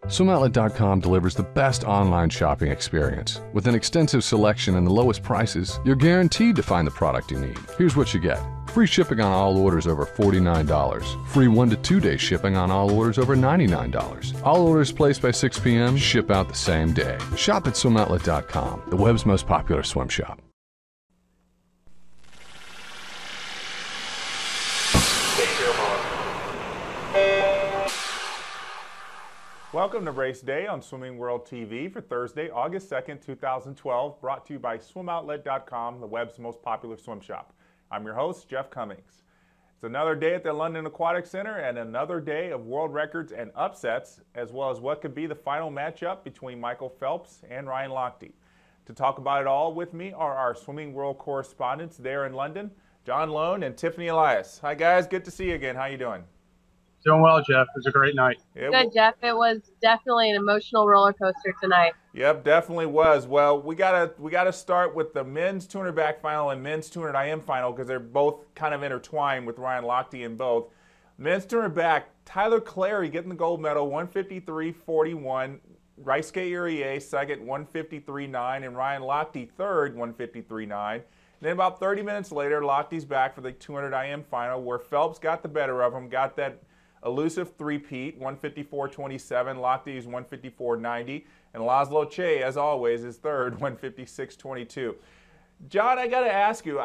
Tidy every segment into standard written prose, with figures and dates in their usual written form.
SwimOutlet.com delivers the best online shopping experience. With an extensive selection and the lowest prices, you're guaranteed to find the product you need. Here's what you get. Free shipping on all orders over $49. Free 1 to 2 day shipping on all orders over $99. All orders placed by 6 p.m. ship out the same day. Shop at SwimOutlet.com, the web's most popular swim shop. Welcome to Race Day on Swimming World TV for Thursday, August 2nd, 2012, brought to you by SwimOutlet.com, the web's most popular swim shop. I'm your host, Jeff Commings. It's another day at the London Aquatics Centre and another day of world records and upsets, as well as what could be the final matchup between Michael Phelps and Ryan Lochte. To talk about it all with me are our Swimming World correspondents there in London, John Lohn and Tiffany Elias. Hi guys, good to see you again. How you doing? Doing well, Jeff. It was a great night. Good, Jeff. It was definitely an emotional roller coaster tonight. Yep, definitely was. Well, we gotta start with the men's 200 back final and men's 200 IM final because they're both kind of intertwined with Ryan Lochte in both. Men's 200 back, Tyler Clary getting the gold medal, 153.41. Rysuke Uriye second, 153.9, and Ryan Lochte third, 153.9. Then about 30 minutes later, Lochte's back for the 200 IM final where Phelps got the better of him, got that elusive three-peat, 154.27. Lochte's 154.90. And Laszlo Che, as always, is third, 156.22. John, I got to ask you,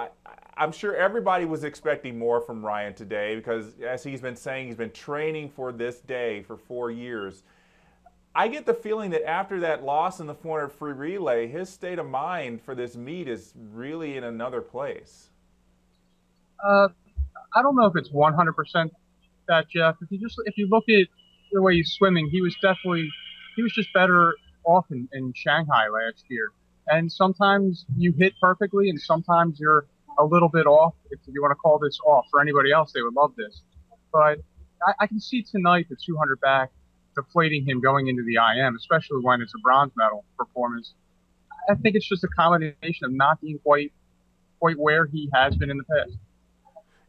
I'm sure everybody was expecting more from Ryan today because, as he's been saying, he's been training for this day for 4 years. I get the feeling that after that loss in the 400 free relay, his state of mind for this meet is really in another place. I don't know if it's 100% that, Jeff. If you look at the way he's swimming, he was just better off in Shanghai last year. And sometimes you hit perfectly, and sometimes you're a little bit off. If you want to call this off, for anybody else, they would love this. But I can see tonight the 200 back deflating him going into the IM, especially when it's a bronze medal performance. I think it's just a combination of not being quite where he has been in the past.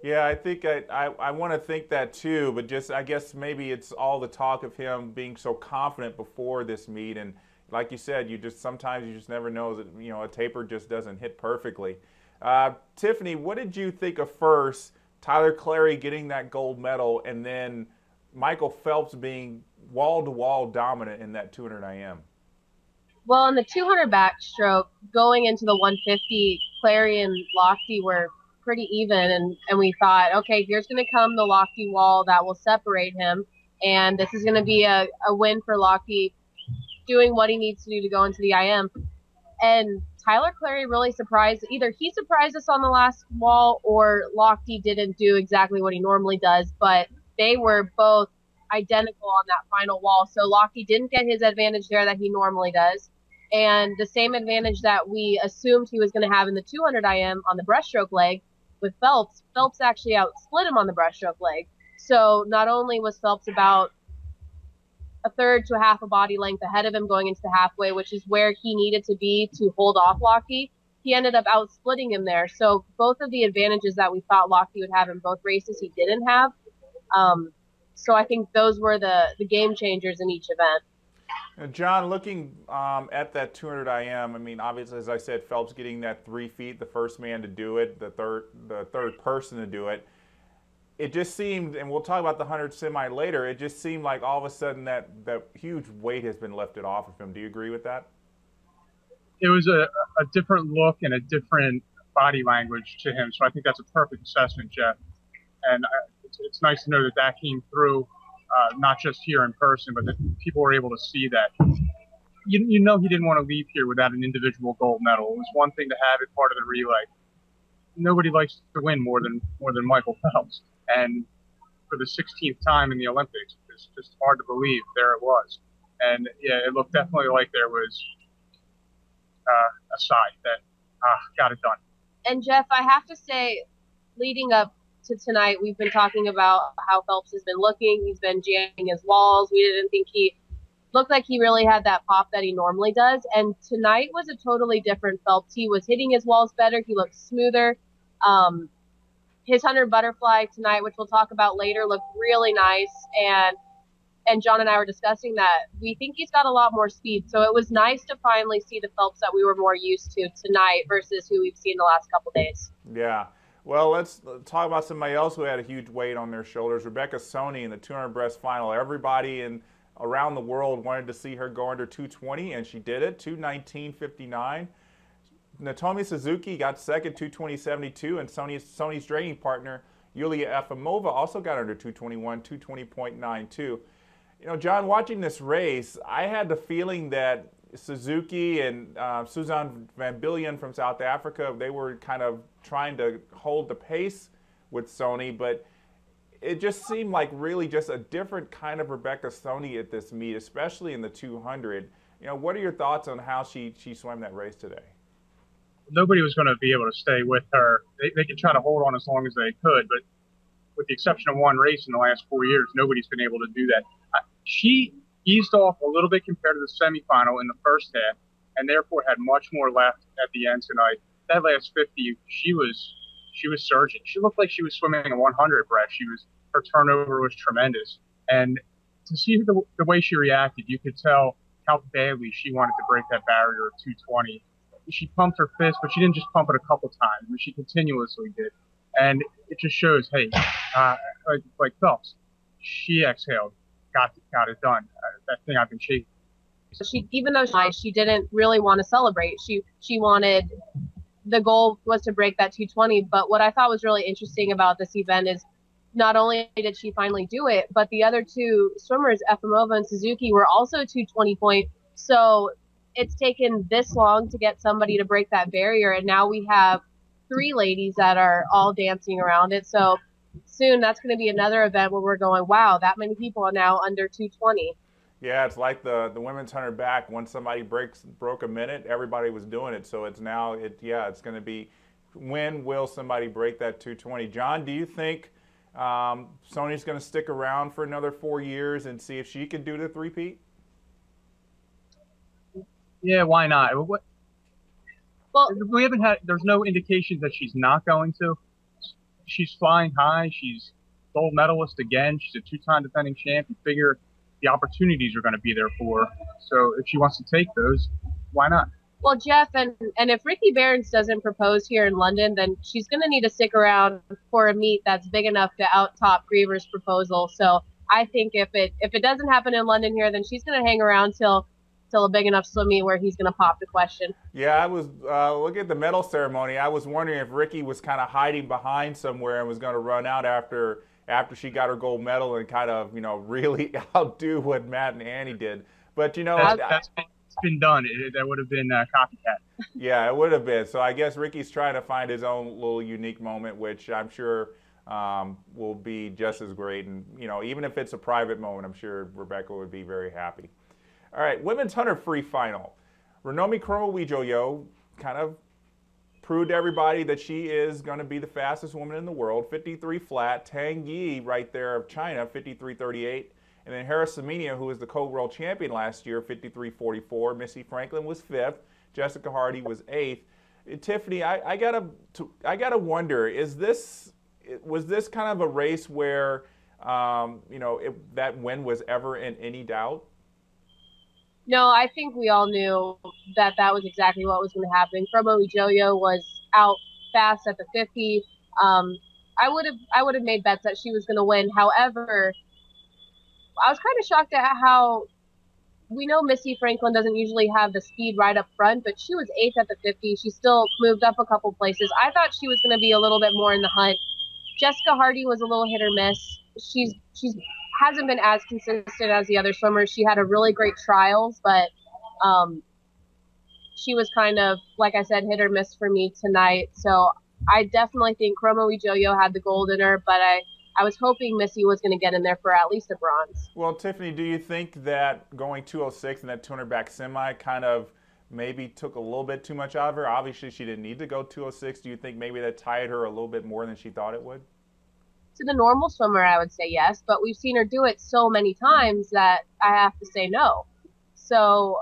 Yeah, I think I want to think that too, but just I guess maybe it's all the talk of him being so confident before this meet, and like you said, sometimes you just never know that a taper just doesn't hit perfectly. Tiffany, what did you think of first Tyler Clary getting that gold medal, and then Michael Phelps being wall-to-wall dominant in that 200 IM? Well, in the 200 backstroke, going into the 150, Clary and Lochte were pretty even, and we thought, okay, here's going to come the Lochte wall that will separate him, and this is going to be a win for Lochte doing what he needs to do to go into the IM. And Tyler Clary really surprised. Either he surprised us on the last wall or Lochte didn't do exactly what he normally does, but they were both identical on that final wall. So Lochte didn't get his advantage there that he normally does. And the same advantage that we assumed he was going to have in the 200 IM on the breaststroke leg with Phelps, Phelps actually outsplit him on the breaststroke leg. So not only was Phelps about a third to a half a body length ahead of him going into the halfway, which is where he needed to be to hold off Lochte, he ended up outsplitting him there. So both of the advantages that we thought Lochte would have in both races, he didn't have. So I think those were the game changers in each event. John, looking at that 200 IM, I mean, obviously, as I said, Phelps getting that 3 feet, the first man to do it, the third person to do it. It just seemed, and we'll talk about the 100 semi later, it just seemed like all of a sudden that huge weight has been lifted off of him. Do you agree with that? It was a different look and a different body language to him, so I think that's a perfect assessment, Jeff. And it's nice to know that came through, not just here in person, but that people were able to see that. You know he didn't want to leave here without an individual gold medal. It was one thing to have it part of the relay. Nobody likes to win more than Michael Phelps. And for the 16th time in the Olympics, it's just hard to believe there it was. And yeah, it looked definitely like there was a side that got it done. And Jeff, I have to say, leading up to tonight, we've been talking about how Phelps has been looking. He's been jamming his walls. We didn't think he looked like he really had that pop that he normally does. And tonight was a totally different Phelps. He was hitting his walls better. He looked smoother. His 100 butterfly tonight, which we'll talk about later, looked really nice. And and John and I were discussing that we think he's got a lot more speed. So it was nice to finally see the Phelps that we were more used to tonight versus who we've seen the last couple days. Yeah. Well, let's talk about somebody else who had a huge weight on their shoulders. Rebecca Soni in the 200 breast final. Everybody around the world wanted to see her go under 220, and she did it, 219.59. Naomi Suzuki got second, 220.72, and Soni's training partner, Yulia Efimova, also got under 221, 220.92. You know, John, watching this race, I had the feeling that Suzuki and Suzanne van Biljon from South Africa, they were kind of trying to hold the pace with Soni, but it just seemed like really just a different kind of Rebecca Soni at this meet, especially in the 200. You know, what are your thoughts on how she swam that race today? Nobody was going to be able to stay with her. They could try to hold on as long as they could, but with the exception of one race in the last 4 years, nobody's been able to do that. She eased off a little bit compared to the semifinal in the first half, and therefore had much more left at the end tonight. That last 50, she was surging. She looked like she was swimming a 100 breast. Her turnover was tremendous, and to see the way she reacted, you could tell how badly she wanted to break that barrier of 220. She pumped her fist, but she didn't just pump it a couple times. I mean, she continuously did, and it just shows, hey, like Phelps, she exhaled, got it done. That thing I've been chasing. She, even though she didn't really want to celebrate, she wanted, the goal was to break that 220. But what I thought was really interesting about this event is not only did she finally do it, but the other two swimmers, Efimova and Suzuki, were also 220 point. So it's taken this long to get somebody to break that barrier, and now we have 3 ladies that are all dancing around it. So soon that's going to be another event where we're going, wow, that many people are now under 220. Yeah, it's like the women's 100 back. Once somebody broke a minute, everybody was doing it. So it's now, it's going to be, when will somebody break that 220? John, do you think Soni's going to stick around for another 4 years and see if she can do the three-peat? Yeah, why not? Well, we haven't had. There's no indications that she's not going to. She's flying high. She's gold medalist again. She's a 2-time defending champ. You figure the opportunities are going to be there for her. So if she wants to take those, why not? Well, Jeff, and if Ricky Barnes doesn't propose here in London, then she's going to need to stick around for a meet that's big enough to out-top Griever's proposal. So I think if it doesn't happen in London here, then she's going to hang around till a big enough swim meet where he's going to pop the question. Yeah, I was looking at the medal ceremony. I was wondering if Ricky was kind of hiding behind somewhere and was going to run out after she got her gold medal and kind of, you know, really outdo what Matt and Annie did. But, you know, that's been done. That would have been copycat. Yeah, it would have been. So I guess Ricky's trying to find his own little unique moment, which I'm sure will be just as great. And, you know, even if it's a private moment, I'm sure Rebecca would be very happy. All right, women's 100 free final. Ranomi Kromowidjojo kind of proved to everybody that she is going to be the fastest woman in the world. 53 flat. Tang Yi right there of China, 53.38. And then Hera Semenya, who was the co-world champion last year, 53.44. Missy Franklin was 5th. Jessica Hardy was 8th. Tiffany, I gotta wonder, was this kind of a race where you know, that win was ever in any doubt? No, I think we all knew that was exactly what was going to happen. Kromowidjojo was out fast at the 50. I would have made bets that she was going to win. However, I was kind of shocked at how we know Missy Franklin doesn't usually have the speed right up front, but she was 8th at the 50. She still moved up a couple places. I thought she was going to be a little bit more in the hunt. Jessica Hardy was a little hit or miss. She's hasn't been as consistent as the other swimmers. She had a really great trials, but she was kind of, like I said, hit or miss for me tonight. So I definitely think Kromowidjojo had the gold in her, but I was hoping Missy was going to get in there for at least a bronze. Well, Tiffany, do you think that going 206 in that 200 back semi kind of maybe took a little bit too much out of her? Obviously, she didn't need to go 206. Do you think maybe that tired her a little bit more than she thought it would? To the normal swimmer, I would say yes, but we've seen her do it so many times that I have to say no. So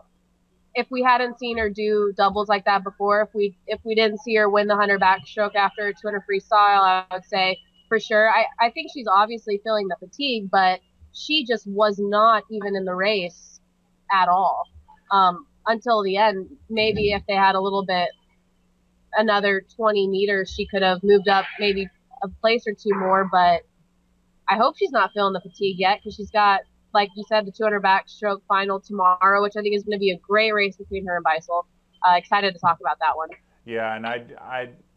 if we hadn't seen her do doubles like that before, if we didn't see her win the 100 backstroke after a 200 freestyle, I would say for sure. I think she's obviously feeling the fatigue, but she just was not even in the race at all until the end. Maybe if they had a little bit, another 20 meters, she could have moved up maybe a place or two more, but I hope she's not feeling the fatigue yet, because she's got, like you said, the 200 backstroke final tomorrow, which I think is going to be a great race between her and Beisel. Excited to talk about that one. Yeah, and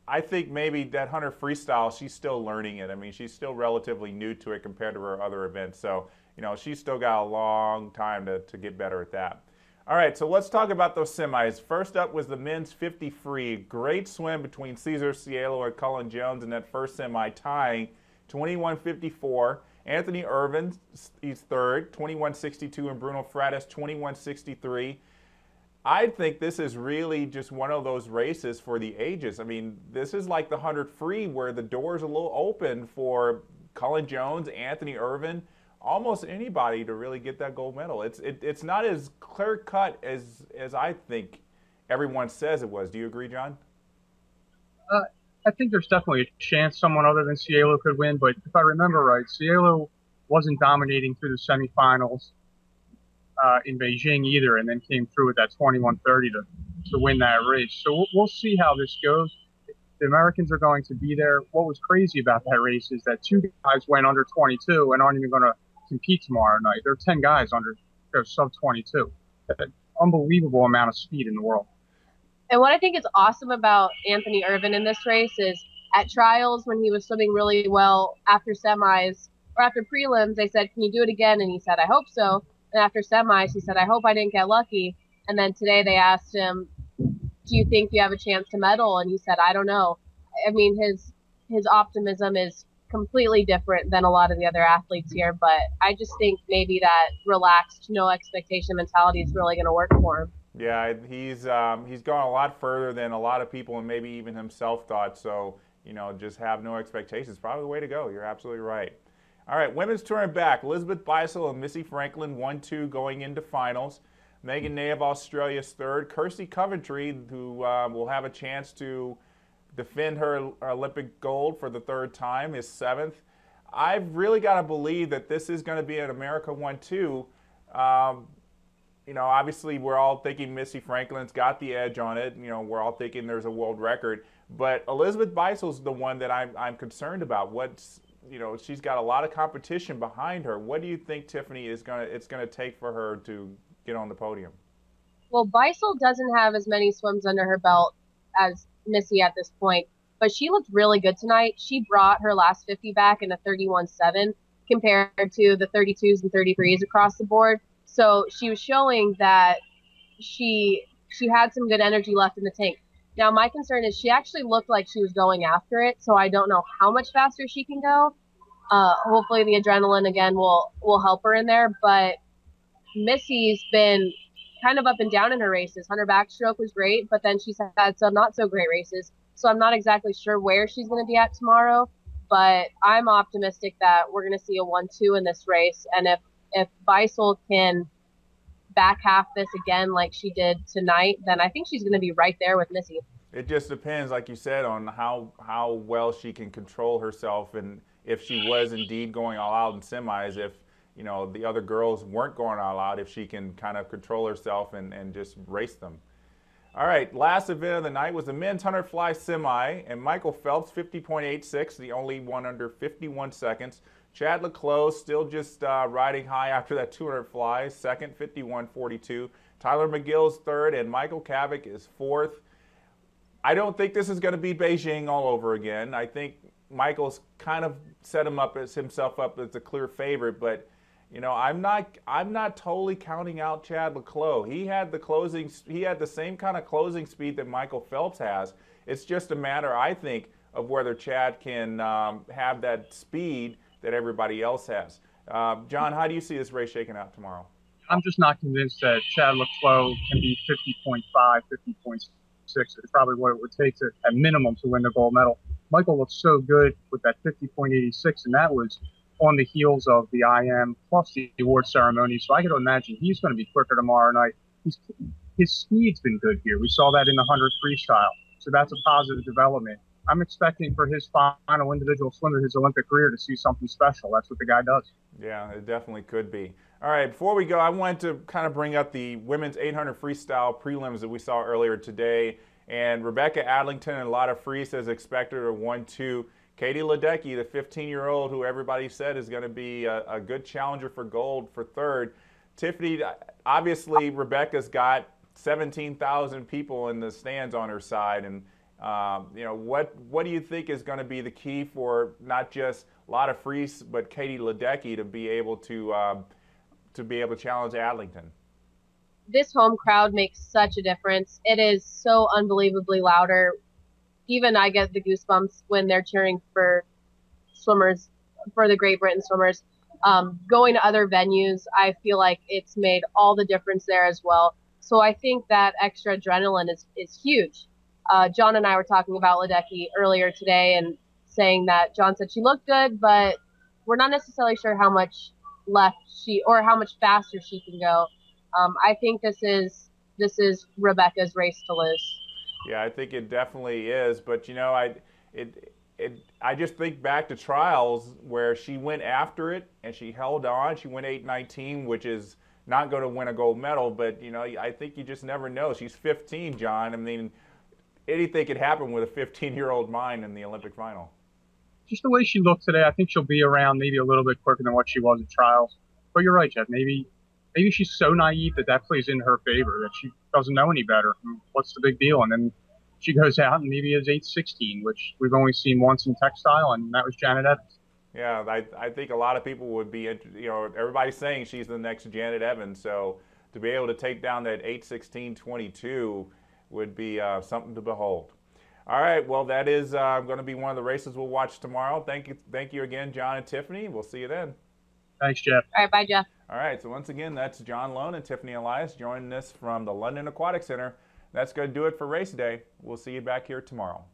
I think maybe that 100 freestyle, she's still learning it. I mean, she's still relatively new to it compared to her other events. So, you know, she's still got a long time to get better at that. All right, so let's talk about those semis. First up was the men's 50 free. Great swim between Cesar Cielo and Cullen Jones in that first semi, tying 21:54. Anthony Irvin, he's third, 21:62, and Bruno Fratis, 21:63. I think this is really just one of those races for the ages. I mean, this is like the 100 free where the door's a little open for Cullen Jones, Anthony Irvin, almost anybody to really get that gold medal. It's not as clear cut as I think everyone says it was. Do you agree, John? I think there's definitely a chance someone other than Cielo could win, but if I remember right, Cielo wasn't dominating through the semifinals in Beijing either, and then came through with that 21:30 to win that race. So we'll see how this goes. The Americans are going to be there. What was crazy about that race is that 2 guys went under 22 and aren't even going to compete tomorrow night. There are 10 guys under sub 22. An unbelievable amount of speed in the world. And what I think is awesome about Anthony Irvin in this race is at trials, when he was swimming really well after semis or after prelims, they said, "Can you do it again?" And he said, "I hope so." And after semis, he said, "I hope I didn't get lucky." And then today they asked him, "Do you think you have a chance to medal?" And he said, "I don't know." I mean, his optimism is completely different than a lot of the other athletes here, but I just think maybe that relaxed, no expectation mentality is really going to work for him. Yeah, he's gone a lot further than a lot of people and maybe even himself thought. So, you know, just have no expectations. Probably the way to go. You're absolutely right. All right, women's touring back. Elizabeth Beisel and Missy Franklin 1-2 going into finals. Megan Ney of Australia's third. Kirsty Coventry, who will have a chance to defend her Olympic gold for the third time, is seventh. I've really got to believe that this is going to be an America 1-2. You know, obviously we're all thinking Missy Franklin's got the edge on it. You know, we're all thinking there's a world record. But Elizabeth Beisel's the one that I'm concerned about. You know, she's got a lot of competition behind her. What do you think, Tiffany, it's gonna take for her to get on the podium? Well, Beisel doesn't have as many swims under her belt as Missy at this point, but she looked really good tonight. She brought her last 50 back in a 31.7 compared to the 32s and 33s across the board. So she was showing that she had some good energy left in the tank. Now, my concern is she actually looked like she was going after it, so I don't know how much faster she can go. Hopefully the adrenaline, again, will help her in there. But Missy's been kind of up and down in her races. 100 backstroke was great, but then she's had some not-so-great races. So I'm not exactly sure where she's going to be at tomorrow, but I'm optimistic that we're going to see a 1-2 in this race. And if Beisel can back half this again like she did tonight, then I think she's going to be right there with Missy. It just depends, like you said, on how well she can control herself, and if she was indeed going all out in semis, if you know the other girls weren't going all out, if she can kind of control herself and just race them. All right, last event of the night was the men's 100 fly semi, and Michael Phelps 50.86, the only one under 51 seconds. Chad Leclos still just riding high after that 200 fly, second, 51.42. Tyler McGill's third, and Michael Kavik is fourth. I don't think this is going to be Beijing all over again. I think Michael's kind of set himself up as a clear favorite, but you know, I'm not totally counting out Chad Leclos. He had the same kind of closing speed that Michael Phelps has. It's just a matter, I think, of whether Chad can have that speed that everybody else has. John, how do you see this race shaking out tomorrow? I'm just not convinced that Chad Leclos can be 50.5, 50.6. It's probably what it would take to, at minimum, to win the gold medal. Michael looked so good with that 50.86, and that was on the heels of the IM plus the award ceremony. So I could imagine he's going to be quicker tomorrow night. His speed's been good here. We saw that in the 100 freestyle. So that's a positive development. I'm expecting for his final individual swim of his Olympic career to see something special. That's what the guy does. Yeah, it definitely could be. All right, before we go, I wanted to kind of bring up the women's 800 freestyle prelims that we saw earlier today. And Rebecca Adlington and Lotte Friese, as expected, are 1-2. Katie Ledecky, the 15-year-old who everybody said is going to be a good challenger for gold, for third. Tiffany, obviously Rebecca's got 17,000 people in the stands on her side, and you know, what do you think is going to be the key for not just Lotte Friese but Katie Ledecky to be able to challenge Adlington? This home crowd makes such a difference. It is so unbelievably louder. Even I get the goosebumps when they're cheering for swimmers, for the Great Britain swimmers. Going to other venues, I feel like it's made all the difference there as well. So I think that extra adrenaline is huge. John and I were talking about Ledecky earlier today and saying that John said she looked good, but we're not necessarily sure how much left or how much faster she can go. I think this is Rebecca's race to lose. Yeah, I think it definitely is. But you know, I just think back to trials where she went after it and she held on. She went 8:19, which is not going to win a gold medal. But you know, I think you just never know. She's 15, John. I mean, anything could happen with a 15-year-old mind in the Olympic final. Just the way she looked today, I think she'll be around maybe a little bit quicker than what she was at trials. But you're right, Jeff. Maybe she's so naive that plays in her favor, that she doesn't know any better. What's the big deal? And then she goes out and maybe is 8:16, which we've only seen once in textile, and that was Janet Evans. Yeah, I think a lot of people would be, you know, everybody's saying she's the next Janet Evans. So to be able to take down that 8:16.22 would be something to behold. All right, well, that is going to be one of the races we'll watch tomorrow. Thank you again, John and Tiffany. We'll see you then. Thanks, Jeff. All right, bye, Jeff. All right, so once again, that's John Lohn and Tiffany Elias joining us from the London Aquatics Centre. That's going to do it for race day. We'll see you back here tomorrow.